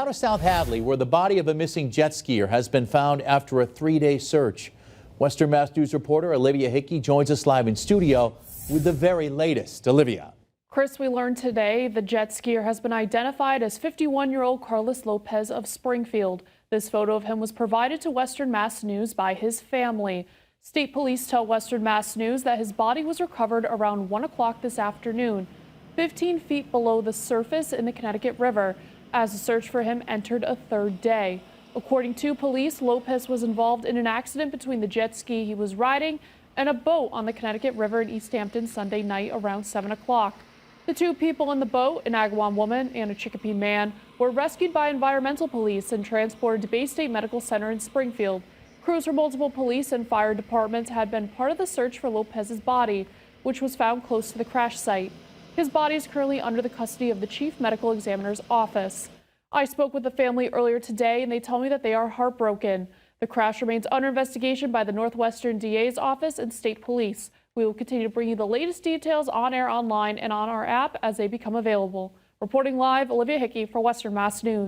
to South Hadley, where the body of a missing jet skier has been found after a 3-day search. Western Mass News reporter Olivia Hickey joins us live in studio with the very latest. Olivia. Chris, we learned today the jet skier has been identified as 51-year-old Carlos Lopez of Springfield. This photo of him was provided to Western Mass News by his family. State police tell Western Mass News that his body was recovered around 1 o'clock this afternoon, 15 feet below the surface in the Connecticut River, as the search for him entered a third day. According to police, Lopez was involved in an accident between the jet ski he was riding and a boat on the Connecticut River in East Hampton Sunday night around 7 o'clock. The two people in the boat, an Agawam woman and a Chicopee man, were rescued by environmental police and transported to Bay State Medical Center in Springfield. Crews from multiple police and fire departments had been part of the search for Lopez's body, which was found close to the crash site. His body is currently under the custody of the Chief Medical Examiner's office. I spoke with the family earlier today, and they tell me that they are heartbroken. The crash remains under investigation by the Northwestern DA's office and state police. We will continue to bring you the latest details on air, online, and on our app as they become available. Reporting live, Olivia Hickey for Western Mass News.